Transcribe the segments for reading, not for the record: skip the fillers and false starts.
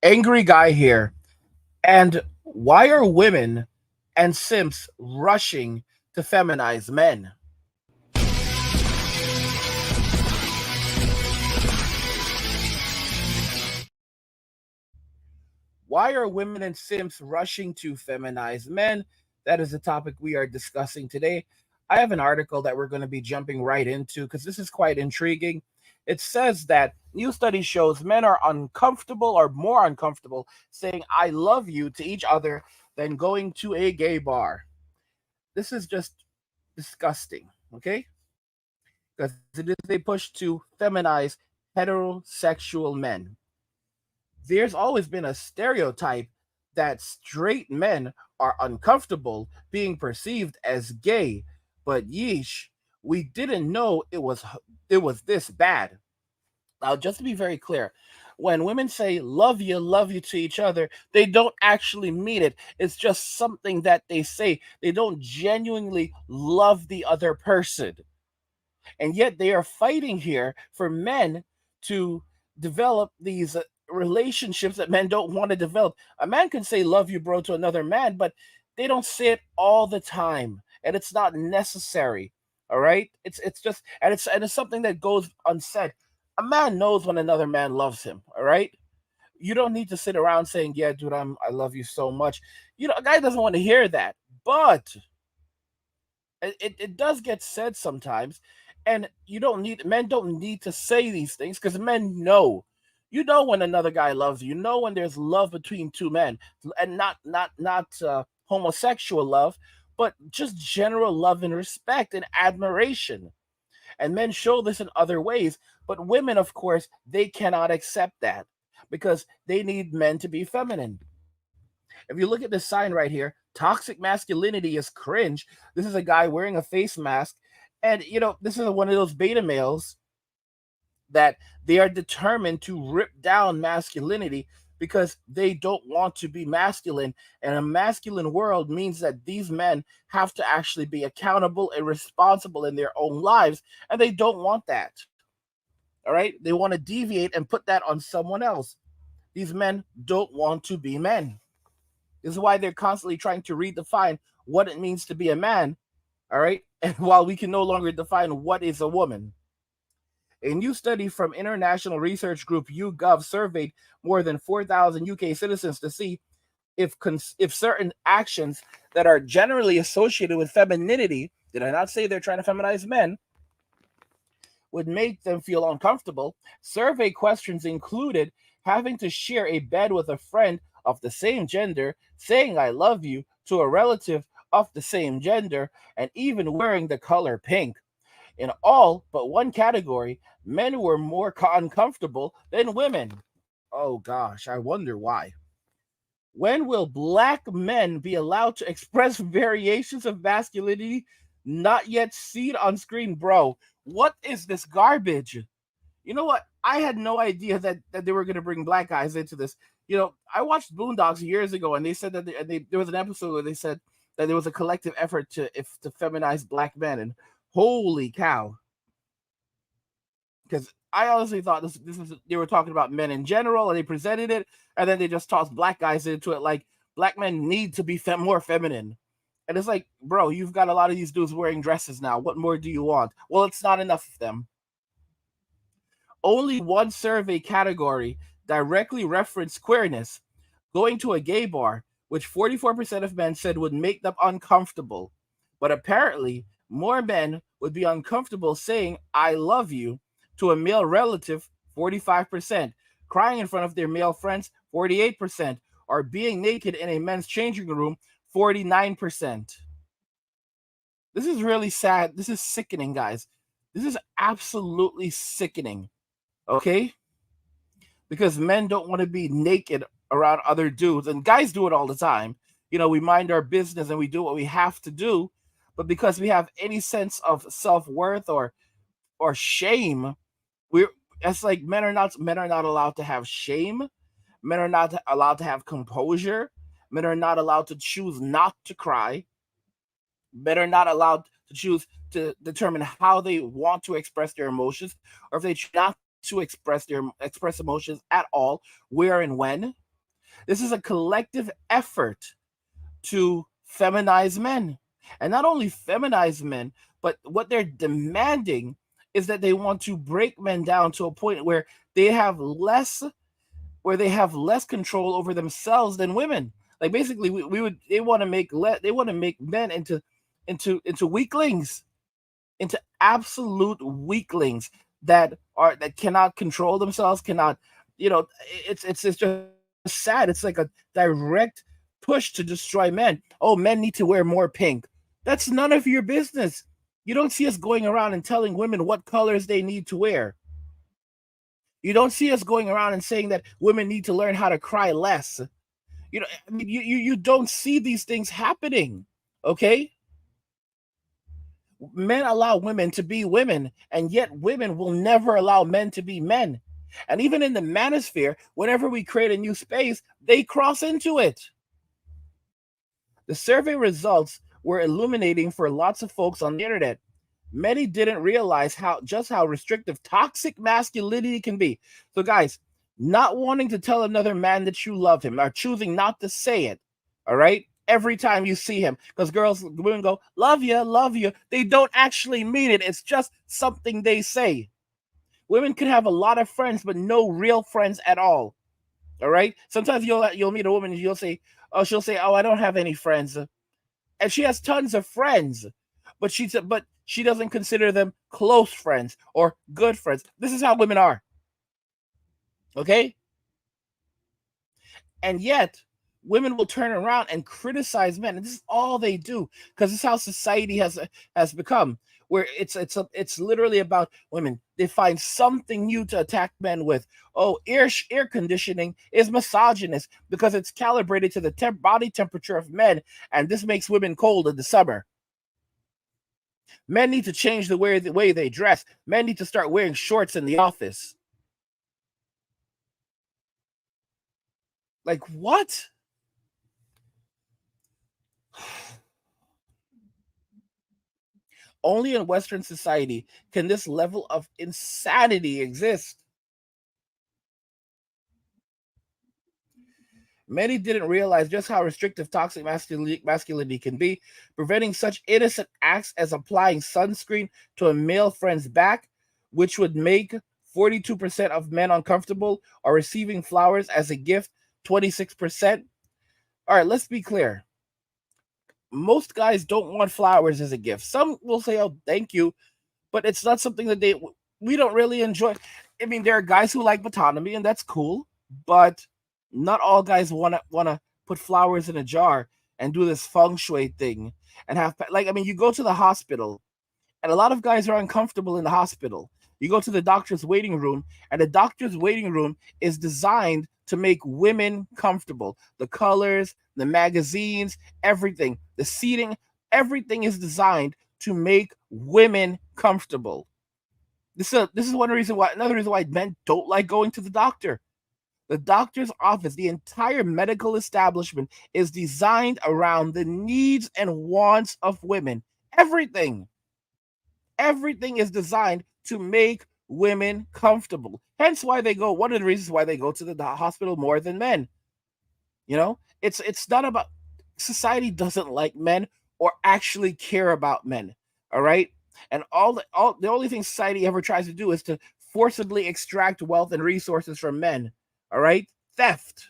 Angry guy here. And why are women and simps rushing to feminize men? Why are women and simps rushing to feminize men? That is the topic we are discussing today. I have an article that we're going to be jumping right into because this is quite intriguing. It says that new study shows men are uncomfortable or more uncomfortable saying I love you to each other than going to a gay bar. This is just disgusting, okay? Because it is a push to feminize heterosexual men. There's always been a stereotype that straight men are uncomfortable being perceived as gay, but yeesh, we didn't know it was this bad. Now, just to be very clear, when women say love you to each other, they don't actually mean it. It's just something that they say. They don't genuinely love the other person. And yet they are fighting here for men to develop these relationships that men don't want to develop. A man can say love you bro to another man, but they don't say it all the time, and it's not necessary. All right? It's just and it's something that goes unsaid. A man knows when another man loves him, all right? You don't need to sit around saying, "Yeah, dude, I love you so much." A guy doesn't want to hear that. But it does get said sometimes, and men don't need to say these things because men know. You know when another guy loves you. You know when there's love between two men, and not homosexual love, but just general love and respect and admiration. And men show this in other ways, but women, of course, they cannot accept that because they need men to be feminine. If you look at this sign right here, toxic masculinity is cringe. This is a guy wearing a face mask. And, this is one of those beta males that they are determined to rip down masculinity because they don't want to be masculine. And a masculine world means that these men have to actually be accountable and responsible in their own lives. And they don't want that. All right. They want to deviate and put that on someone else. These men don't want to be men. This is why they're constantly trying to redefine what it means to be a man. All right. And while we can no longer define what is a woman. A new study from international research group YouGov surveyed more than 4,000 UK citizens to see if certain actions that are generally associated with femininity, did I not say they're trying to feminize men, would make them feel uncomfortable. Survey questions included having to share a bed with a friend of the same gender, saying I love you to a relative of the same gender, and even wearing the color pink. In all but one category, men were more uncomfortable than women. Oh gosh, I wonder why. When will black men be allowed to express variations of masculinity not yet seen on screen? Bro, what is this garbage? You know what? I had no idea that they were going to bring black guys into this. I watched Boondocks years ago, and they said that there was an episode where they said that there was a collective effort to feminize black men, and holy cow! Because I honestly thought this was they were talking about men in general, and they presented it, and then they just tossed black guys into it like black men need to be more feminine. And it's like, bro, you've got a lot of these dudes wearing dresses now. What more do you want? Well, it's not enough of them. Only one survey category directly referenced queerness, going to a gay bar, which 44% of men said would make them uncomfortable. But apparently, more men would be uncomfortable saying, I love you to a male relative, 45%, crying in front of their male friends, 48%, or being naked in a men's changing room, 49%. This is really sad. This is sickening, guys. This is absolutely sickening. Okay? Because men don't want to be naked around other dudes, and guys do it all the time. We mind our business and we do what we have to do, but because we have any sense of self-worth or shame, we're it's like men are not allowed to have shame. Men are not allowed to have composure. Men are not allowed to choose not to cry. Men are not allowed to choose to determine how they want to express their emotions, or if they choose not to express emotions at all, where and when. This is a collective effort to feminize men. And not only feminize men, but what they're demanding is that they want to break men down to a point where they have less control over themselves than women. Like basically we would they want to make men into weaklings, into absolute weaklings that cannot control themselves, cannot, it's just sad. It's like a direct push to destroy men. Oh, men need to wear more pink. That's none of your business. You don't see us going around and telling women what colors they need to wear. You don't see us going around and saying that women need to learn how to cry less. I mean, you don't see these things happening. Okay? Men allow women to be women, and yet women will never allow men to be men. And even in the manosphere, whenever we create a new space, they cross into it. The survey results were illuminating for lots of folks on the internet. Many didn't realize how restrictive toxic masculinity can be. So, guys, not wanting to tell another man that you love him, or choosing not to say it, all right? Every time you see him, because women go, love you, love you. They don't actually mean it. It's just something they say. Women can have a lot of friends, but no real friends at all. All right. Sometimes you'll meet a woman and she'll say, oh, I don't have any friends, and she has tons of friends, but she doesn't consider them close friends or good friends. This is how women are. Okay. And yet, women will turn around and criticize men, and this is all they do, because this is how society has become, where it's literally about women. They find something new to attack men with. Oh, air conditioning is misogynist because it's calibrated to the body temperature of men, and this makes women cold in the summer. Men need to change the way they dress. Men need to start wearing shorts in the office. Like, what? Only in Western society can this level of insanity exist. Many didn't realize just how restrictive toxic masculinity can be, preventing such innocent acts as applying sunscreen to a male friend's back, which would make 42% of men uncomfortable, or receiving flowers as a gift, 26%. All right, let's be clear. Most guys don't want flowers as a gift. Some will say, oh, thank you, but it's not something that we don't really enjoy. I mean, there are guys who like autonomy, and that's cool, but not all guys wanna put flowers in a jar and do this feng shui thing and have, like, I mean, you go to the hospital, and a lot of guys are uncomfortable in the hospital. You go to the doctor's waiting room, and the doctor's waiting room is designed to make women comfortable. The colors, the magazines, everything, the seating, everything is designed to make women comfortable. This is another reason why men don't like going to the doctor. The doctor's office, the entire medical establishment, is designed around the needs and wants of women. Everything is designed to make women comfortable. Hence why one of the reasons why they go to the hospital more than men. It's not about, society doesn't like men or actually care about men. All right. And the only thing society ever tries to do is to forcibly extract wealth and resources from men. All right. Theft.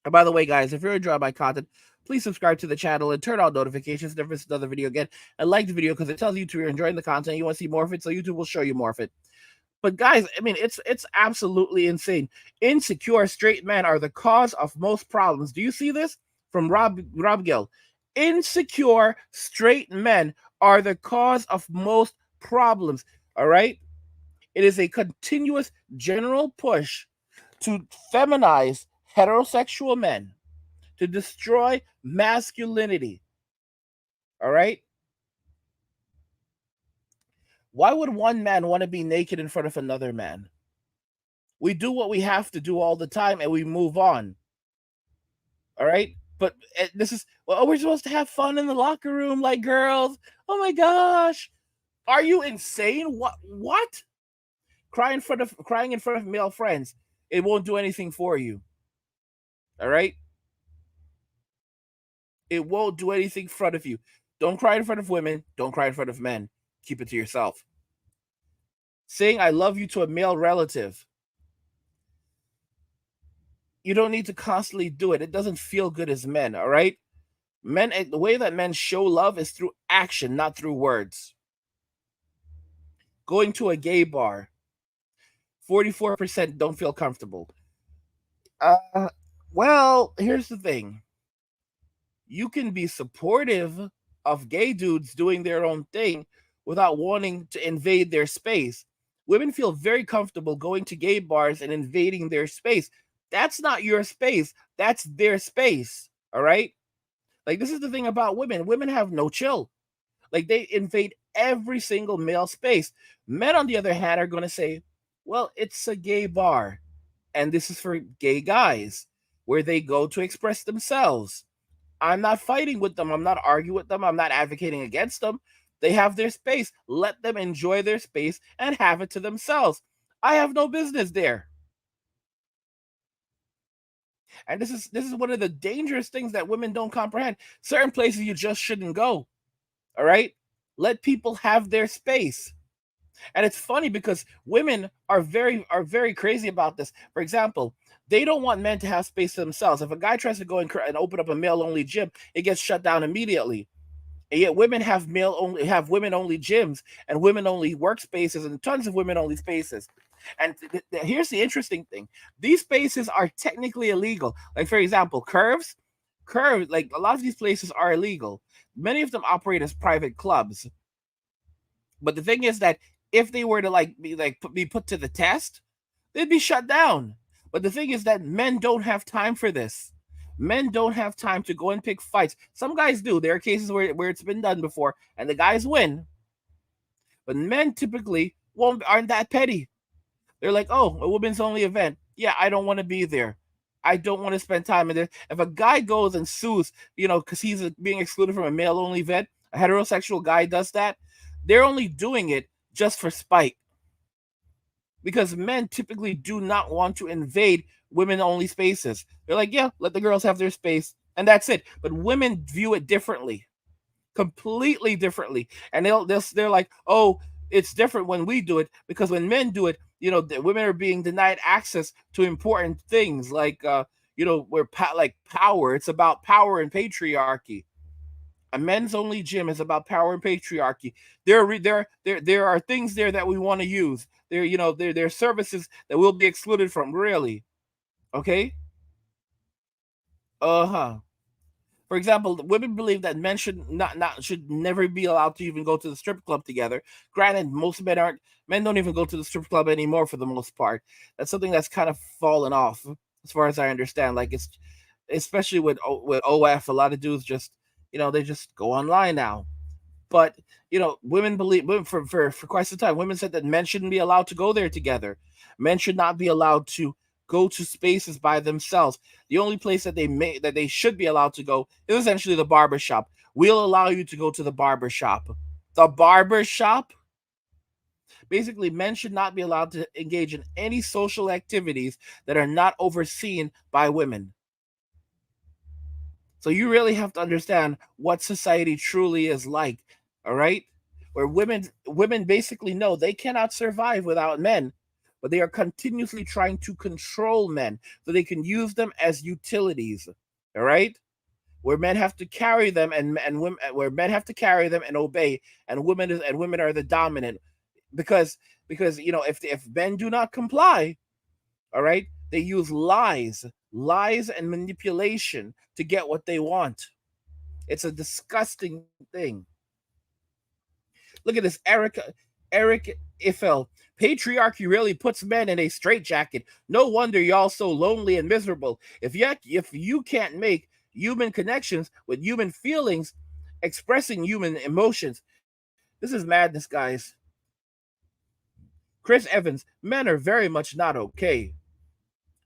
And by the way, guys, if you're enjoying my content, please subscribe to the channel and turn on notifications. Never miss another video again. And like the video because it tells YouTube you're enjoying the content. You want to see more of it, so YouTube will show you more of it. But guys, I mean, it's absolutely insane. Insecure straight men are the cause of most problems. Do you see this? From Rob Gill. Insecure straight men are the cause of most problems. All right? It is a continuous general push to feminize heterosexual men, to destroy masculinity. All right? Why would one man want to be naked in front of another man? We do what we have to do all the time and we move on. All right? But this is, well, we're supposed to have fun in the locker room like girls. Oh my gosh. Are you insane? What? Crying in front of male friends, it won't do anything for you. All right, it won't do anything in front of you. Don't cry in front of women. Don't cry in front of men. Keep it to yourself. Saying I love you to a male relative, you don't need to constantly do it. It doesn't feel good as men. All right, men. The way that men show love is through action, not through words. Going to a gay bar, 44% don't feel comfortable. Uh, well, here's the thing. You can be supportive of gay dudes doing their own thing without wanting to invade their space. Women feel very comfortable going to gay bars and invading their space. That's not your space. That's their space. All right? Like, this is the thing about women. Women have no chill. Like, they invade every single male space. Men, on the other hand, are going to say, well, it's a gay bar, and this is for gay guys where they go to express themselves. I'm not fighting with them. I'm not arguing with them. I'm not advocating against them. They have their space. Let them enjoy their space and have it to themselves. I have no business there. And this is one of the dangerous things that women don't comprehend. Certain places you just shouldn't go. All right? Let people have their space. And it's funny because women are very crazy about this. For example, they don't want men to have space to themselves. If a guy tries to go and open up a male only gym, it gets shut down immediately. And yet women have women only gyms and women only workspaces and tons of women only spaces. And here's the interesting thing: these spaces are technically illegal. Like, for example, curves. Like, a lot of these places are illegal. Many of them operate as private clubs. But the thing is that if they were to be put to the test, they'd be shut down. But the thing is that men don't have time for this. Men don't have time to go and pick fights. Some guys do. There are cases where it's been done before and the guys win. But men typically aren't that petty. They're like, oh, a women's only event. Yeah, I don't want to be there. I don't want to spend time in there. If a guy goes and sues, because he's being excluded from a male only event, a heterosexual guy does that, they're only doing it just for spite. Because men typically do not want to invade women only spaces. They're like, yeah, let the girls have their space, and that's it. But women view it differently, completely differently. And they're like, oh, it's different when we do it, because when men do it, the women are being denied access to important things like where like power. It's about power and patriarchy. A men's only gym is about power and patriarchy. There are things there that we want to use. There are services that will be excluded from. Really, okay? Uh-huh. For example, women believe that men should never be allowed to even go to the strip club together. Granted, most men don't even go to the strip club anymore for the most part. That's something that's kind of fallen off, as far as I understand. Like, it's especially with OF, a lot of dudes just they just go online now. But women believe for quite some time, women said that men shouldn't be allowed to go there together. Men should not be allowed to go to spaces by themselves. The only place that they should be allowed to go is essentially the barber shop. We'll allow you to go to the barber shop. The barber shop? Basically, men should not be allowed to engage in any social activities that are not overseen by women. So you really have to understand what society truly is like, all right? Where women basically know they cannot survive without men, but they are continuously trying to control men so they can use them as utilities, all right? Where men have to carry them and women where men have to carry them and obey, and women are the dominant, because if men do not comply, all right, they use lies and manipulation to get what they want. It's a disgusting thing. Look at this, Eric Iffel. Patriarchy really puts men in a straitjacket. No wonder y'all so lonely and miserable. If you can't make human connections with human feelings, expressing human emotions, this is madness, guys. Chris Evans, men are very much not okay.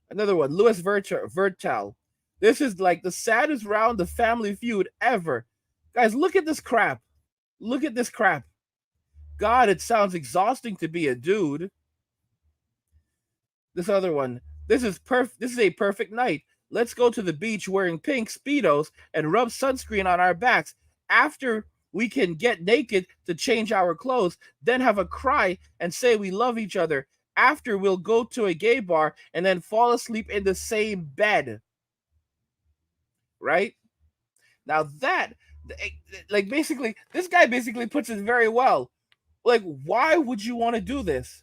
Another one, Louis Vertal. This is like the saddest round of Family Feud ever. Guys, look at this crap. Look at this crap. God, it sounds exhausting to be a dude. This other one. This is a perfect night. let's go to the beach wearing pink Speedos and rub sunscreen on our backs after we can get naked to change our clothes, then have a cry and say we love each other. After we'll go to a gay bar and then fall asleep in the same bed. Right? Now that, like, basically, this guy basically puts it very well. Like, why would you want to do this?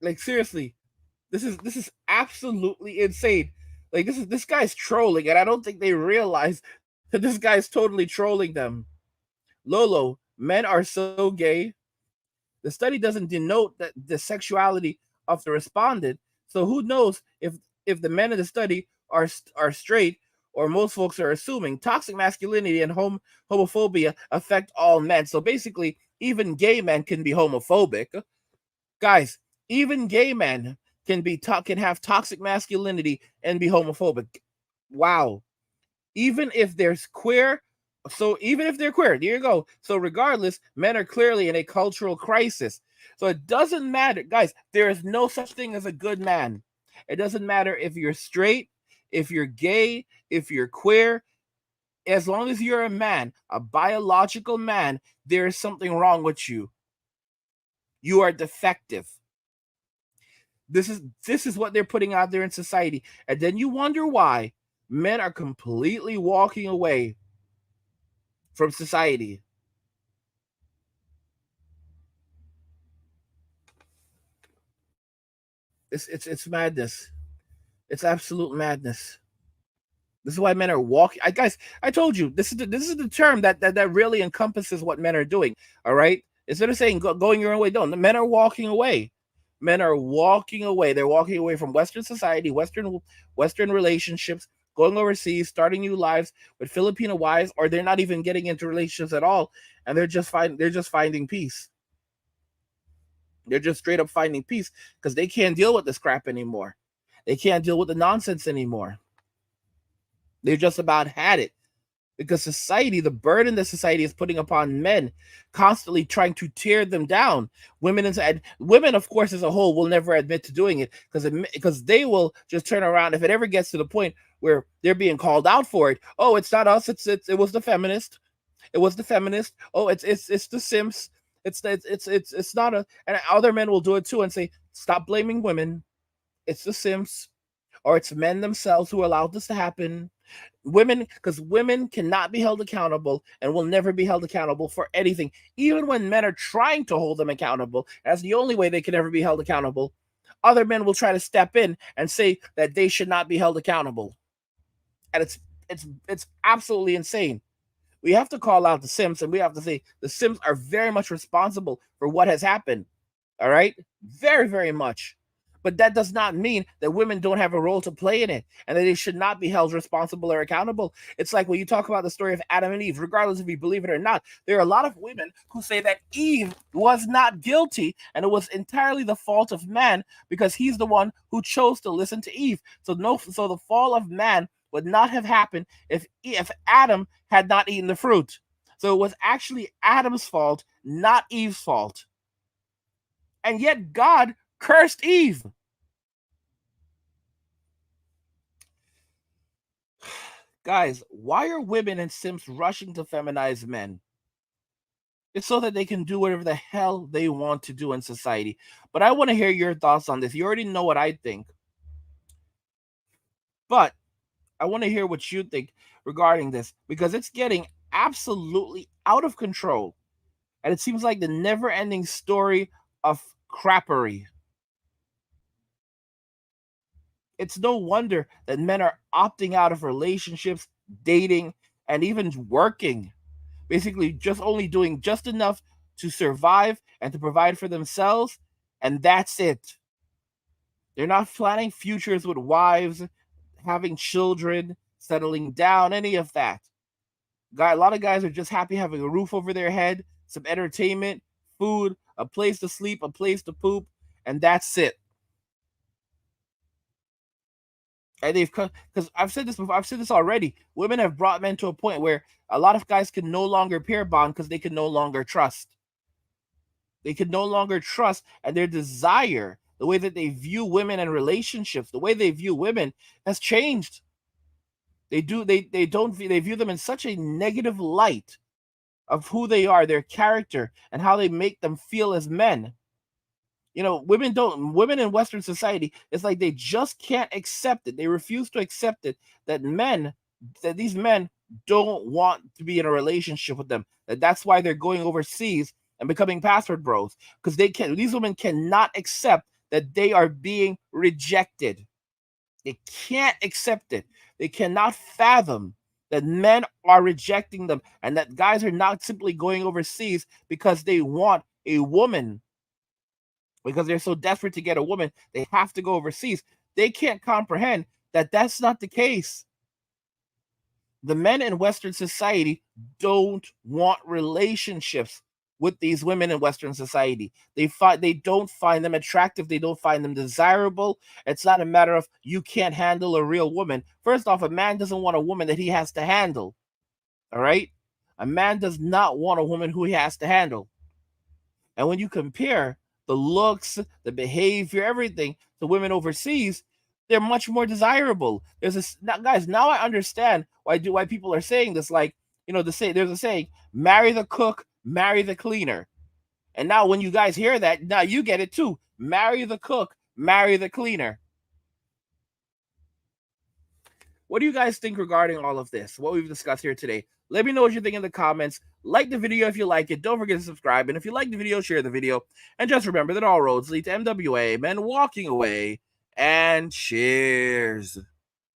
Like, seriously, this is absolutely insane. Like, this guy's trolling, and I don't think they realize that this guy's totally trolling them. Lolo, men are so gay. The study doesn't denote that the sexuality of the respondent, so who knows if the men in the study are straight, or most folks are assuming toxic masculinity and homophobia affect all men. So basically, even gay men can be homophobic. Guys, even gay men can have toxic masculinity and be homophobic. Wow. Even if there's queer, so even if they're queer, there you go. So regardless, men are clearly in a cultural crisis. So it doesn't matter, guys. There is no such thing as a good man. It doesn't matter if you're straight, if you're gay, if you're queer. As long as you're a man, a biological man, there is something wrong with you. You are defective. This is what they're putting out there in society, and then you wonder why men are completely walking away from society. It's madness. It's absolute madness. This is why men are walking. Guys, I told you this is the term that really encompasses what men are doing. All right, instead of saying going your own way, don't. The men are walking away. Men are walking away. They're walking away from Western society, Western relationships, going overseas, starting new lives with Filipino wives, or they're not even getting into relationships at all, and they're just finding peace. They're just straight up finding peace because they can't deal with this crap anymore. They can't deal with the nonsense anymore. They've just about had it because society, the burden that society is putting upon men, constantly trying to tear them down. Women, of course, as a whole, will never admit to doing it because they will just turn around if it ever gets to the point where they're being called out for it. Oh, it's not us. It was the feminist. It was the feminist. Oh, it's the simps. It's not a. And other men will do it too and say, stop blaming women. It's the simps, or it's men themselves who allowed this to happen. Women, because women cannot be held accountable and will never be held accountable for anything, even when men are trying to hold them accountable. That's the only way they can ever be held accountable. Other men will try to step in and say that they should not be held accountable, and it's absolutely insane. We have to call out the Sims, and we have to say the Sims are very much responsible for what has happened. All right, very, very much. But that does not mean that women don't have a role to play in it and that they should not be held responsible or accountable. It's like when you talk about the story of Adam and Eve, regardless if you believe it or not, there are a lot of women who say that Eve was not guilty and it was entirely the fault of man because he's the one who chose to listen to Eve. So the fall of man would not have happened if Adam had not eaten the fruit. So it was actually Adam's fault, not Eve's fault. And yet God cursed Eve. Guys, why are women and simps rushing to feminize men? It's so that they can do whatever the hell they want to do in society. But I want to hear your thoughts on this. You already know what I think. But I want to hear what you think regarding this because it's getting absolutely out of control. And it seems like the never ending story of crappery. It's no wonder that men are opting out of relationships, dating, and even working. Basically, just only doing just enough to survive and to provide for themselves, and that's it. They're not planning futures with wives, having children, settling down, any of that. A lot of guys are just happy having a roof over their head, some entertainment, food, a place to sleep, a place to poop, and that's it. And they've because I've said this before, I've said this already. Women have brought men to a point where a lot of guys can no longer pair bond because they can no longer trust. They can no longer trust, and their desire, the way that they view women and relationships, the way they view women has changed. They view them in such a negative light of who they are, their character, and how they make them feel as men. Women in Western society, it's like they just can't accept it. They refuse to accept it that these men don't want to be in a relationship with them. That's why they're going overseas and becoming password bros, because these women cannot accept that they are being rejected. They can't accept it. They cannot fathom that men are rejecting them, and that guys are not simply going overseas because they want a woman, because they're so desperate to get a woman, they have to go overseas. They can't comprehend that that's not the case. The men in Western society don't want relationships with these women in Western society. They don't find them attractive. They don't find them desirable. It's not a matter of you can't handle a real woman. First off, a man doesn't want a woman that he has to handle. All right? A man does not want a woman who he has to handle. And when you compare the looks, the behavior, everything to women overseas, they're much more desirable. Guys. Now I understand why people are saying this. Like, there's a saying, marry the cook, marry the cleaner. And now when you guys hear that, now you get it too. Marry the cook, marry the cleaner. What do you guys think regarding all of this, what we've discussed here today? Let me know what you think in the comments. Like the video if you like it. Don't forget to subscribe. And if you like the video, share the video. And just remember that all roads lead to MWA, men walking away. And cheers.